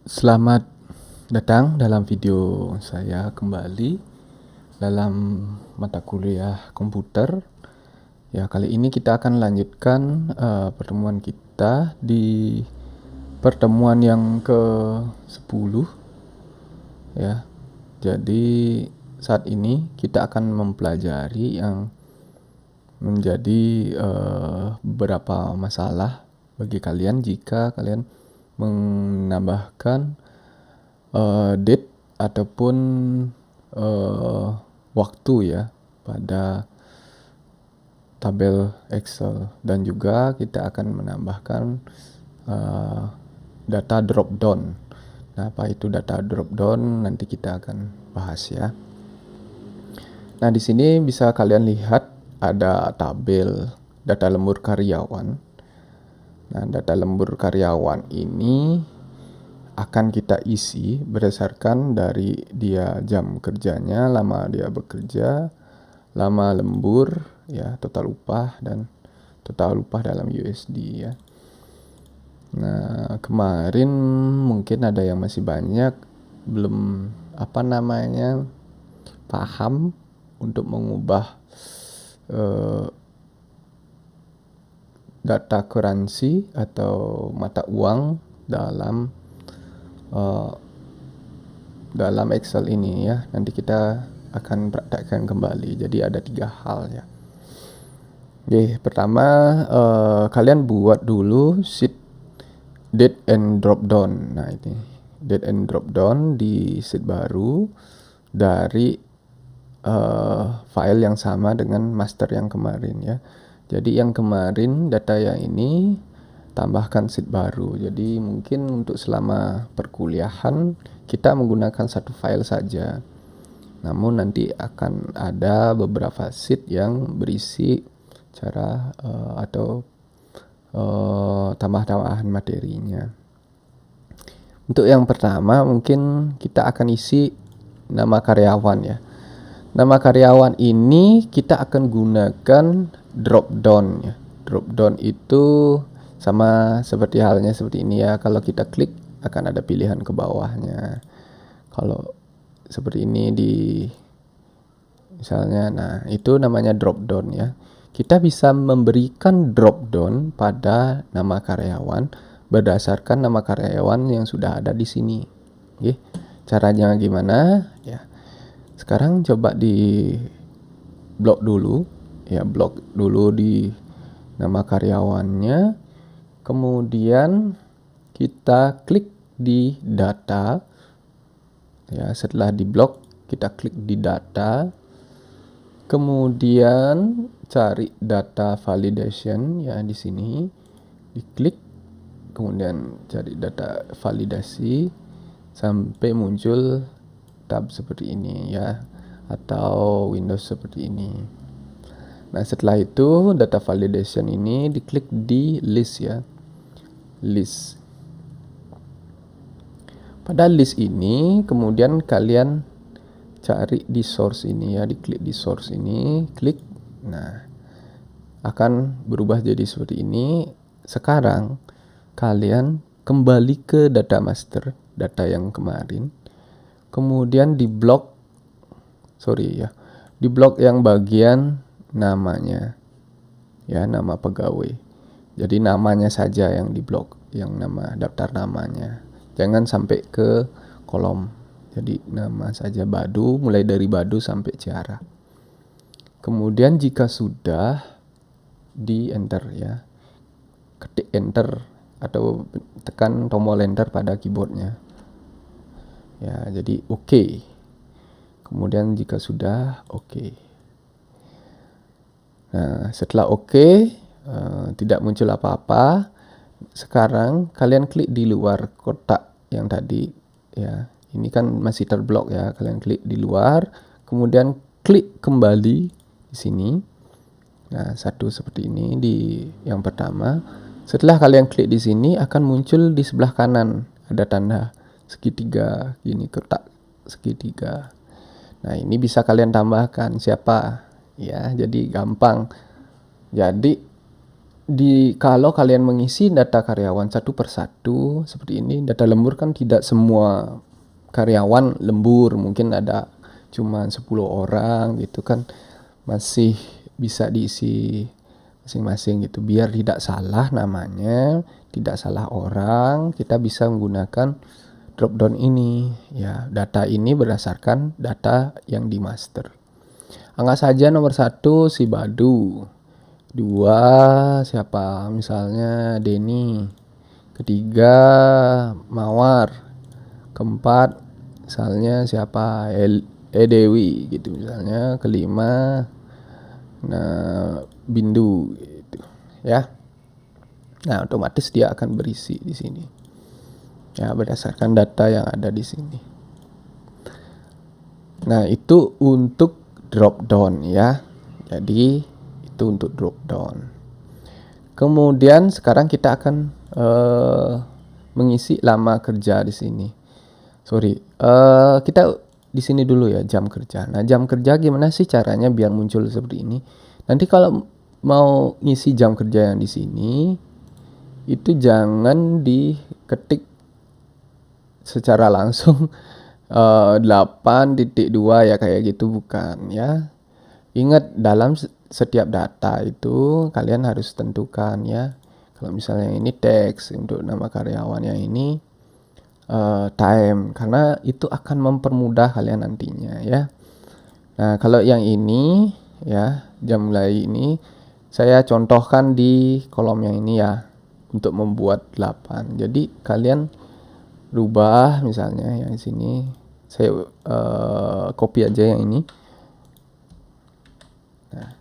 Selamat datang dalam video saya kembali dalam mata kuliah komputer. Ya, kali ini kita akan lanjutkan pertemuan kita di pertemuan yang ke-10 ya. Jadi saat ini kita akan mempelajari yang menjadi beberapa masalah bagi kalian jika kalian menambahkan date ataupun waktu ya pada tabel Excel, dan juga kita akan menambahkan data drop down. Nah, apa itu data drop down nanti kita akan bahas ya. Nah, di sini bisa kalian lihat ada tabel data lembur karyawan. Nah, data lembur karyawan ini akan kita isi berdasarkan dari dia jam kerjanya, lama dia bekerja, lama lembur, ya, total upah dan total upah dalam USD ya. Nah, kemarin mungkin ada yang masih banyak belum paham untuk mengubah data currency atau mata uang dalam Excel ini ya. Nanti kita akan praktekkan kembali. Jadi ada 3 hal ya. Oke, pertama kalian buat dulu sheet date and drop down. Nah, ini date and drop down di sheet baru dari file yang sama dengan master yang kemarin ya. Jadi yang kemarin data yang ini tambahkan sheet baru. Jadi mungkin untuk selama perkuliahan kita menggunakan satu file saja. Namun nanti akan ada beberapa sheet yang berisi cara atau tambah-tambahan materinya. Untuk yang pertama mungkin kita akan isi nama karyawan ya. Nama karyawan ini kita akan gunakan drop down ya. Drop down itu sama seperti halnya seperti ini ya. Kalau kita klik akan ada pilihan ke bawahnya. Kalau seperti ini misalnya, nah itu namanya drop down ya. Kita bisa memberikan drop down pada nama karyawan berdasarkan nama karyawan yang sudah ada di sini. Oke. Caranya gimana? Ya. Sekarang coba di blok dulu di nama karyawannya. Kemudian kita klik di data. Ya, setelah di blok kita klik di data. Kemudian cari data validation ya, di sini diklik, kemudian cari data validasi sampai muncul tab seperti ini ya, atau Windows seperti ini. Nah, setelah itu data validation ini diklik di list ya, list. Pada list ini kemudian kalian cari di source ini ya, diklik di source ini, klik. Nah, akan berubah jadi seperti ini. Sekarang kalian kembali ke data master, data yang kemarin. Kemudian di blok yang bagian namanya ya, nama pegawai. Jadi namanya saja yang di blok, yang nama daftar namanya. Jangan sampai ke kolom. Jadi nama saja Badu, mulai dari Badu sampai Ciara. Kemudian jika sudah, di enter ya. Ketik enter atau tekan tombol enter pada keyboardnya. Ya, jadi oke. Kemudian jika sudah, oke. Nah, setelah oke, tidak muncul apa-apa. Sekarang kalian klik di luar kotak yang tadi ya. Ini kan masih terblok ya. Kalian klik di luar, kemudian klik kembali di sini. Nah, satu seperti ini di yang pertama. Setelah kalian klik di sini akan muncul di sebelah kanan ada tanda segitiga gini, kotak segitiga. Nah, ini bisa kalian tambahkan siapa ya, jadi gampang. Jadi kalau kalian mengisi data karyawan satu persatu seperti ini, data lembur kan tidak semua karyawan lembur, mungkin ada cuman 10 orang gitu kan, masih bisa diisi masing-masing gitu, biar tidak salah namanya, tidak salah orang, kita bisa menggunakan drop down ini ya. Data ini berdasarkan data yang di master. Anggap saja nomor 1 si Badu, 2 siapa, misalnya Denny, ketiga Mawar, keempat misalnya siapa, Dewi gitu misalnya, kelima nah Bindu gitu ya. Nah, otomatis dia akan berisi di sini ya berdasarkan data yang ada di sini. Nah, itu untuk drop down ya. Jadi itu untuk drop down. Kemudian sekarang kita akan mengisi lama kerja di sini. Kita di sini dulu ya, jam kerja. Nah, jam kerja gimana sih caranya biar muncul seperti ini? Nanti kalau mau ngisi jam kerja yang di sini, itu jangan diketik secara langsung 8.2 ya kayak gitu, bukan ya. Ingat, dalam setiap data itu kalian harus tentukan ya. Kalau misalnya ini teks untuk nama karyawan, yang ini time, karena itu akan mempermudah kalian nantinya ya. Nah, kalau yang ini ya, jam mulai ini saya contohkan di kolom yang ini ya, untuk membuat 8. Jadi kalian rubah misalnya yang sini, saya copy aja yang ini. Nah,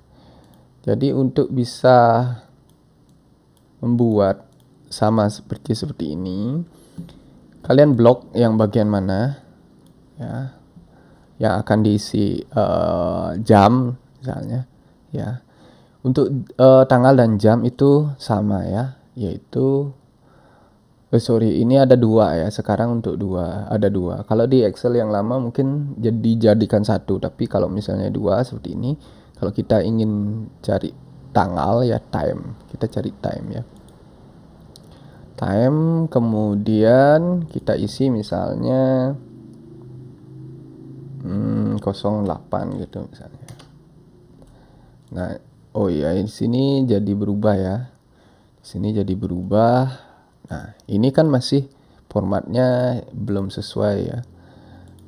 jadi untuk bisa membuat sama seperti ini, kalian blok yang bagian mana ya, yang akan diisi jam misalnya ya. Untuk tanggal dan jam itu sama ya, yaitu ini ada 2 ya, sekarang untuk 2 ada 2. Kalau di Excel yang lama mungkin dijadikan 1, tapi kalau misalnya 2 seperti ini, kalau kita ingin cari tanggal ya, time, kita cari time ya, time, kemudian kita isi misalnya 08 gitu misalnya. Nah, oh iya, di sini jadi berubah ya, di sini jadi berubah. Nah, ini kan masih formatnya belum sesuai ya.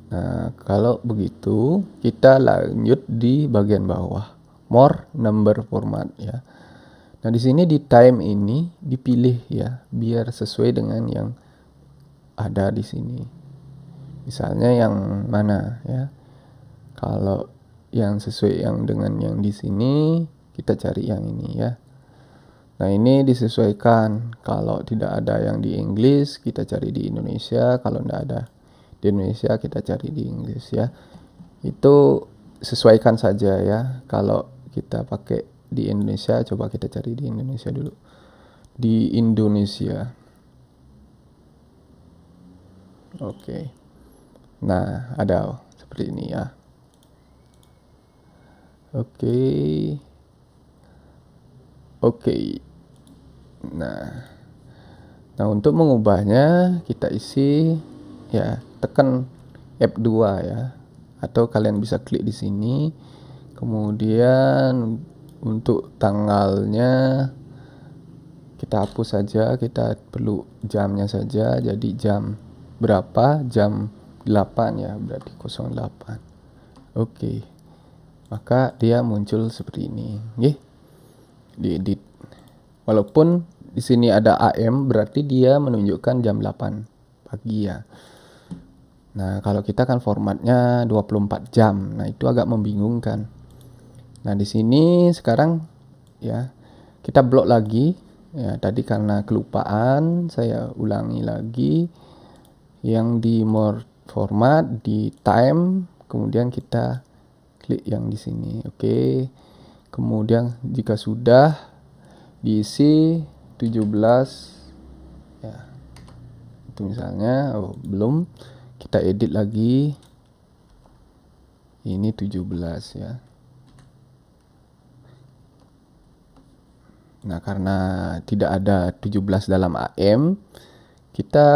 Nah, kalau begitu kita lanjut di bagian bawah, more number format ya. Nah, di sini di time ini dipilih ya, biar sesuai dengan yang ada di sini. Misalnya yang mana ya? Kalau yang sesuai yang dengan yang di sini, kita cari yang ini ya. Nah, ini disesuaikan. Kalau tidak ada yang di Inggris, kita cari di Indonesia. Kalau tidak ada di Indonesia, kita cari di Inggris ya. Itu sesuaikan saja ya. Kalau kita pakai di Indonesia, coba kita cari di Indonesia dulu. Di Indonesia. Oke. Nah, ada seperti ini ya. Oke. Nah, untuk mengubahnya kita isi ya, tekan F2 ya, atau kalian bisa klik di sini. Kemudian untuk tanggalnya kita hapus saja, kita perlu jamnya saja. Jadi jam berapa? Jam 8 ya, berarti 08. Oke. Maka dia muncul seperti ini, nggih. Diedit. Walaupun di sini ada AM, berarti dia menunjukkan jam 8 pagi ya. Nah, kalau kita kan formatnya 24 jam. Nah, itu agak membingungkan. Nah, di sini sekarang ya, kita blok lagi ya. Tadi karena kelupaan, saya ulangi lagi. Yang di more format, di time, kemudian kita klik yang di sini. Oke. Kemudian jika sudah diisi 17 ya, itu misalnya belum, kita edit lagi, ini 17 ya. Nah, karena tidak ada 17 dalam AM, kita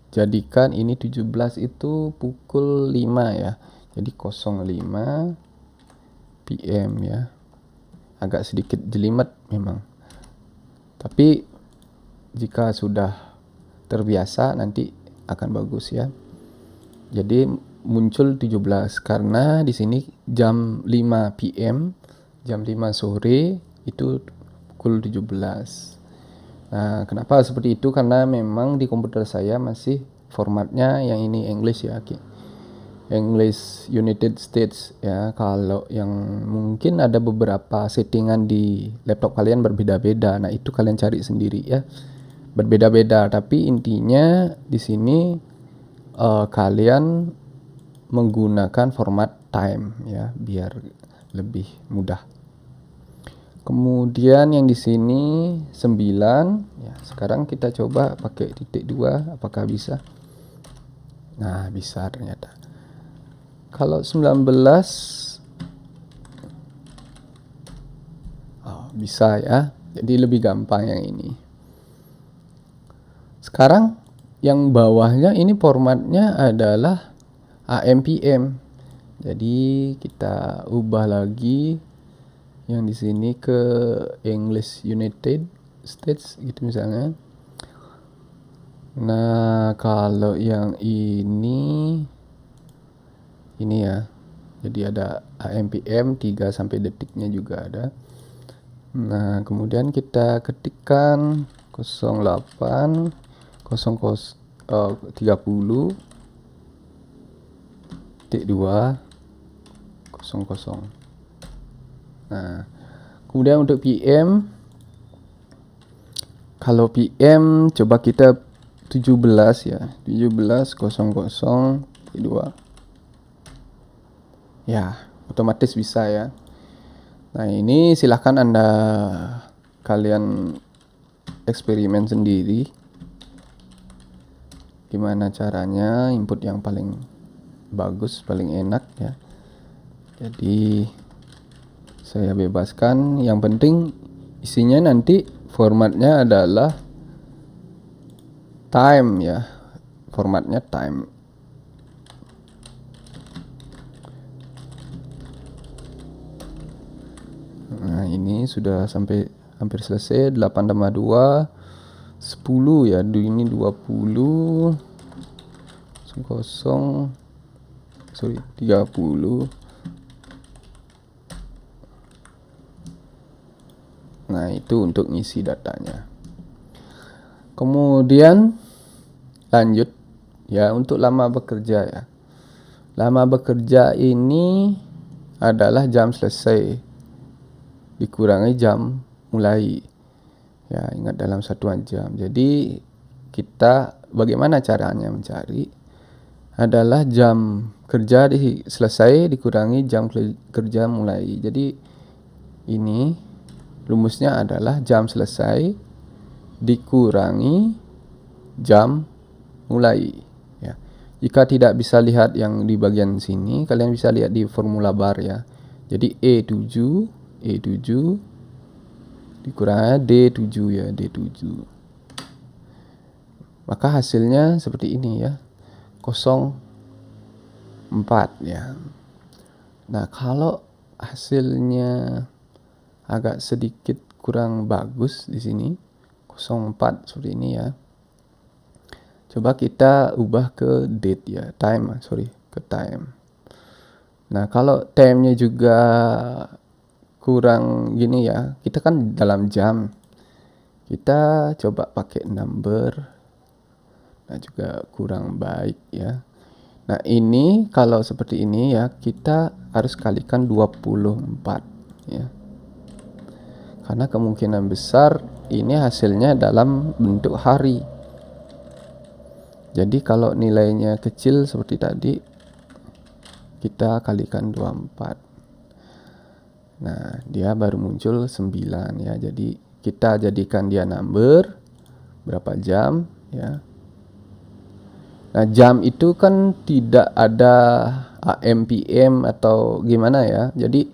jadikan ini 17 itu pukul 5 ya. Jadi 05 PM ya. Agak sedikit jelimet memang. Tapi jika sudah terbiasa nanti akan bagus ya. Jadi muncul 17 karena di sini jam 5 PM, jam 5 sore itu pukul 17. Nah, kenapa seperti itu? Karena memang di komputer saya masih formatnya yang ini English ya, English United States ya. Kalau yang mungkin ada beberapa settingan di laptop kalian berbeda-beda. Nah, itu kalian cari sendiri ya. Berbeda-beda, tapi intinya di sini kalian menggunakan format time ya, biar lebih mudah. Kemudian yang di sini 9 ya. Sekarang kita coba pakai titik 2, apakah bisa? Nah, bisa ternyata. Kalau 19 bisa ya. Jadi lebih gampang yang ini. Sekarang yang bawahnya ini formatnya adalah AM PM. Jadi kita ubah lagi yang di sini ke English United States gitu misalnya. Nah, kalau yang ini ya. Jadi ada AM PM 3 sampai detiknya juga ada. Nah, kemudian kita ketikkan 08 30 titik 2 00. Nah, kemudian untuk PM, kalau PM coba kita 17 ya, 17.00.2 ya, otomatis bisa ya. Nah, ini silahkan kalian eksperimen sendiri gimana caranya input yang paling bagus, paling enak ya. Jadi saya bebaskan, yang penting isinya nanti formatnya adalah time ya, formatnya time. Nah, ini sudah sampai hampir selesai. 8+2 10 ya, ini 20 30. Nah, itu untuk ngisi datanya. Kemudian lanjut ya untuk lama bekerja ya. Lama bekerja ini adalah jam selesai dikurangi jam mulai. Ya, ingat dalam satuan jam. Jadi kita bagaimana caranya mencari? Adalah jam kerja selesai dikurangi jam kerja mulai. Jadi ini rumusnya adalah jam selesai dikurangi jam mulai ya. Jika tidak bisa lihat yang di bagian sini, kalian bisa lihat di formula bar ya. Jadi E7 dikurangi D7 ya, D7. Maka hasilnya seperti ini ya. 04 ya. Nah, kalau hasilnya agak sedikit kurang bagus di sini 04 seperti ini ya. Coba kita ubah ke date ya, ke time. Nah, kalau time-nya juga kurang gini ya, kita kan dalam jam. Kita coba pakai number. Nah, juga kurang baik ya. Nah, ini kalau seperti ini ya, kita harus kalikan 24 ya. Karena kemungkinan besar ini hasilnya dalam bentuk hari. Jadi kalau nilainya kecil seperti tadi, kita kalikan 24. Nah, dia baru muncul 9 ya. Jadi kita jadikan dia number berapa jam ya. Nah, jam itu kan tidak ada AM, PM atau gimana ya. Jadi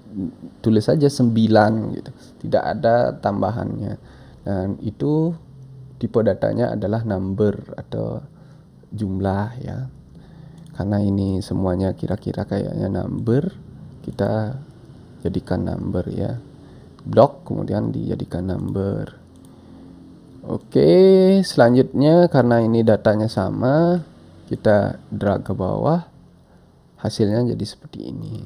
tulis saja 9 gitu. Tidak ada tambahannya. Dan itu tipe datanya adalah number atau jumlah ya. Karena ini semuanya kira-kira kayaknya number, kita jadikan number ya. Block kemudian dijadikan number. Oke, selanjutnya karena ini datanya sama, kita drag ke bawah, hasilnya jadi seperti ini.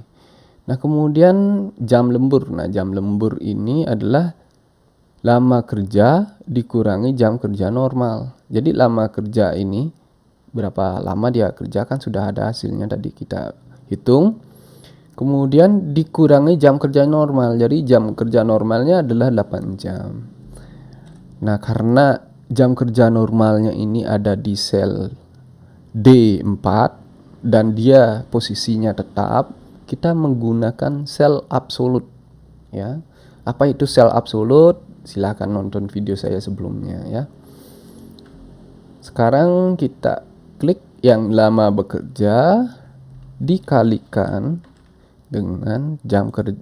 Nah, kemudian jam lembur. Nah, jam lembur ini adalah lama kerja dikurangi jam kerja normal. Jadi lama kerja ini berapa lama dia kerja, kan sudah ada hasilnya tadi kita hitung. Kemudian dikurangi jam kerja normal. Jadi jam kerja normalnya adalah 8 jam. Nah, karena jam kerja normalnya ini ada di sel D4 dan dia posisinya tetap, kita menggunakan sel absolut ya. Apa itu sel absolut? Silakan nonton video saya sebelumnya ya. Sekarang kita klik yang lama bekerja dikalikan dengan jam kerja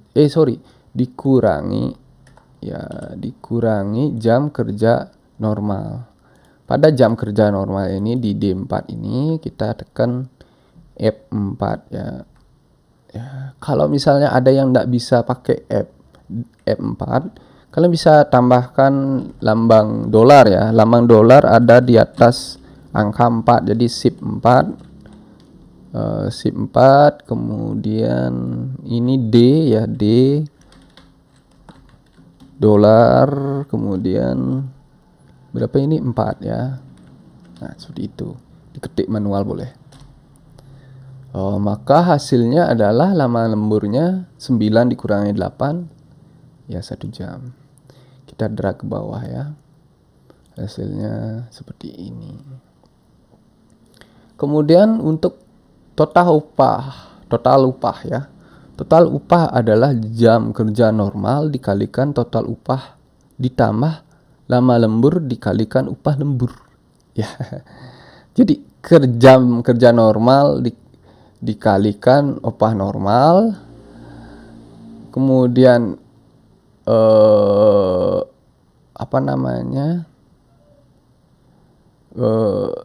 dikurangi jam kerja normal. Pada jam kerja normal ini di D4 ini kita tekan F4 ya. Kalau misalnya ada yang tidak bisa pakai F4, kalian bisa tambahkan lambang dolar ya. Lambang dolar ada di atas angka 4, jadi shift 4, kemudian ini D ya, D dolar, kemudian berapa ini 4 ya. Nah, seperti itu. Diketik manual boleh. Maka hasilnya adalah lama lemburnya 9 dikurangi 8 ya 1 jam. Kita drag ke bawah ya. Hasilnya seperti ini. Kemudian untuk total upah ya. Total upah adalah jam kerja normal dikalikan total upah ditambah lama lembur dikalikan upah lembur. Ya. Jadi jam kerja normal dikalikan upah normal. Kemudian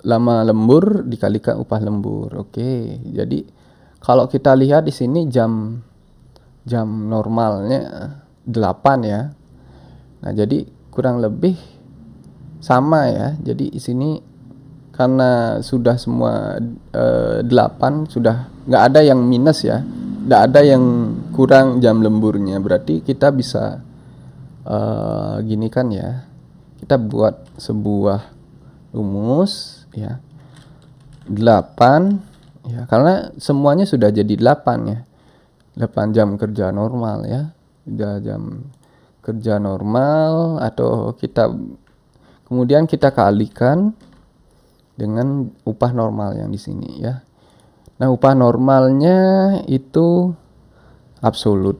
lama lembur dikalikan upah lembur. Oke. Jadi kalau kita lihat di sini jam normalnya 8 ya. Nah, jadi kurang lebih sama ya. Jadi di sini karena sudah semua 8, sudah nggak ada yang minus ya. Nggak ada yang kurang jam lemburnya. Berarti kita bisa gini kan ya. Kita buat sebuah rumus ya. 8 ya, karena semuanya sudah jadi 8 ya. 8 jam kerja normal ya. Jam kerja normal atau kemudian kita kalikan dengan upah normal yang di sini ya. Nah, upah normalnya itu absolut.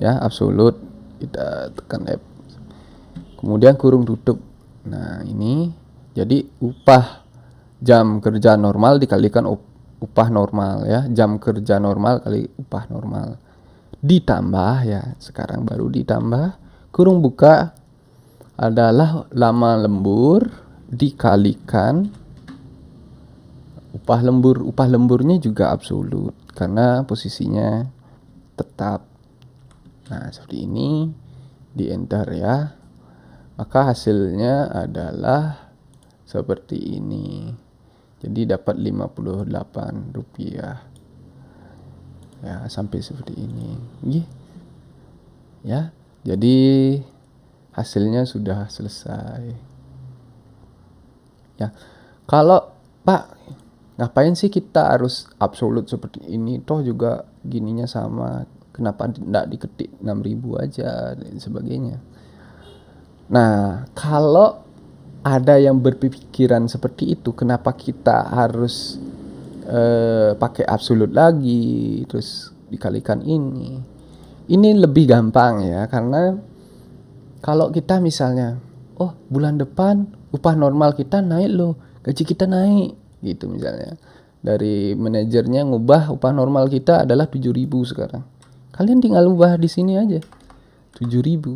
Ya, absolut. Kita tekan F. Kemudian kurung tutup. Nah, ini jadi upah jam kerja normal dikalikan upah normal ya. Jam kerja normal kali upah normal. Ditambah ya, sekarang baru ditambah kurung buka adalah lama lembur dikalikan upah lembur. Upah lemburnya juga absolut karena posisinya tetap. Nah, seperti ini di enter ya. Maka hasilnya adalah seperti ini. Jadi dapat Rp58 ya, sampai seperti ini ya. Jadi hasilnya sudah selesai ya. Kalau Pak, ngapain sih kita harus absolut seperti ini, toh juga gininya sama, kenapa tidak diketik 6.000 aja dan sebagainya. Nah, kalau ada yang berpikiran seperti itu, kenapa kita harus pakai absolut lagi terus dikalikan ini? Ini lebih gampang ya, karena kalau kita misalnya bulan depan upah normal kita naik loh, gaji kita naik gitu misalnya. dari manajernya ngubah upah normal kita adalah 7.000 sekarang. Kalian tinggal ubah di sini aja 7.000,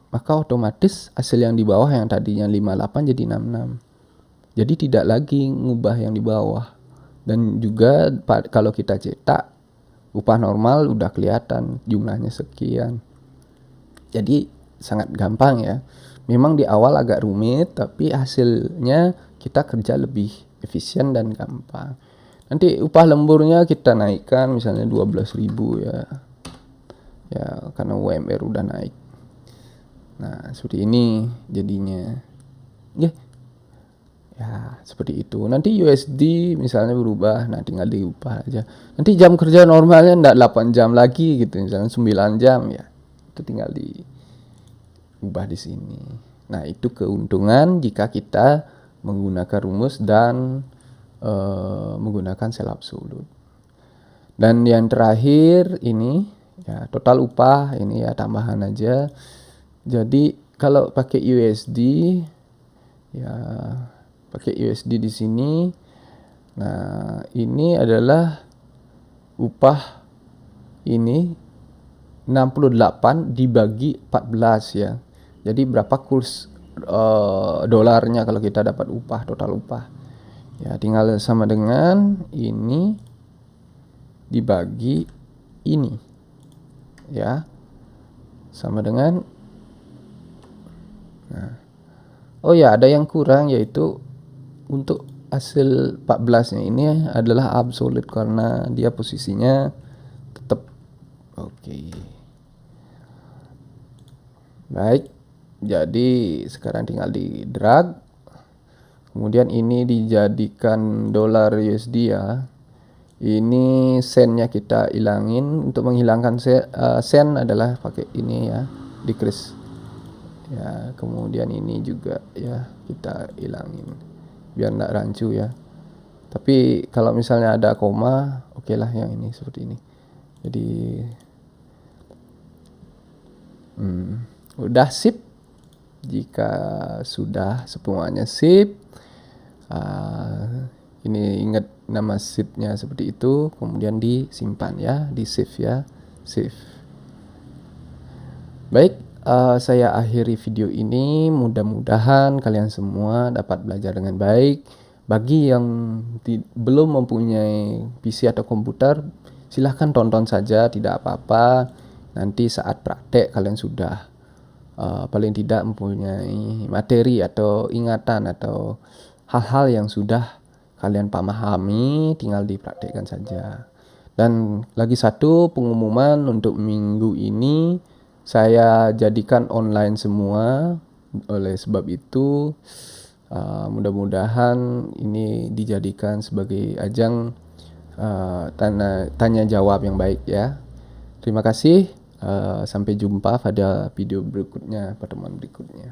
maka otomatis hasil yang di bawah yang tadinya 58 jadi 66. Jadi tidak lagi ngubah yang di bawah. Dan juga kalau kita cetak upah normal udah kelihatan jumlahnya sekian. Jadi sangat gampang ya. Memang di awal agak rumit, tapi hasilnya kita kerja lebih efisien dan gampang. Nanti upah lemburnya kita naikkan misalnya 12.000 ya. Ya, karena UMR udah naik. Nah, seperti ini jadinya. Ya, seperti itu. Nanti USD misalnya berubah, nah tinggal diubah aja. Nanti jam kerja normalnya enggak 8 jam lagi gitu, misalnya 9 jam ya. Itu tinggal diubah di sini. Nah, itu keuntungan jika kita menggunakan rumus dan menggunakan sel absolut. Dan yang terakhir ini ya total upah, ini ya tambahan aja. Jadi kalau pakai USD ya pakai USD di sini. Nah, ini adalah upah ini 68 dibagi 14 ya. Jadi berapa kurs dolarnya kalau kita dapat upah, total upah. Ya, tinggal sama dengan ini dibagi ini. Ya. Sama dengan oh ya, ada yang kurang yaitu untuk hasil 14 nya ini adalah absolut karena dia posisinya tetap oke. Baik, jadi sekarang tinggal di drag, kemudian ini dijadikan dolar USD ya. Ini sennya kita hilangin. Untuk menghilangkan sen adalah pakai ini ya, decrease ya. Kemudian ini juga ya kita hilangin biar enggak rancu ya. Tapi kalau misalnya ada koma, oke lah yang ini seperti ini. Jadi udah sip. Jika sudah semuanya sip, ini ingat nama sipnya seperti itu, kemudian disimpan ya, di save ya, save. Baik, saya akhiri video ini. Mudah-mudahan kalian semua dapat belajar dengan baik. Bagi yang belum mempunyai PC atau komputer, silahkan tonton saja, tidak apa-apa. Nanti saat praktek kalian sudah paling tidak mempunyai materi atau ingatan atau hal-hal yang sudah kalian pahami, tinggal dipraktekkan saja. Dan lagi satu pengumuman untuk minggu ini, saya jadikan online semua. Oleh sebab itu mudah-mudahan ini dijadikan sebagai ajang tanya jawab yang baik ya. Terima kasih. Sampai jumpa pada video berikutnya, pertemuan berikutnya.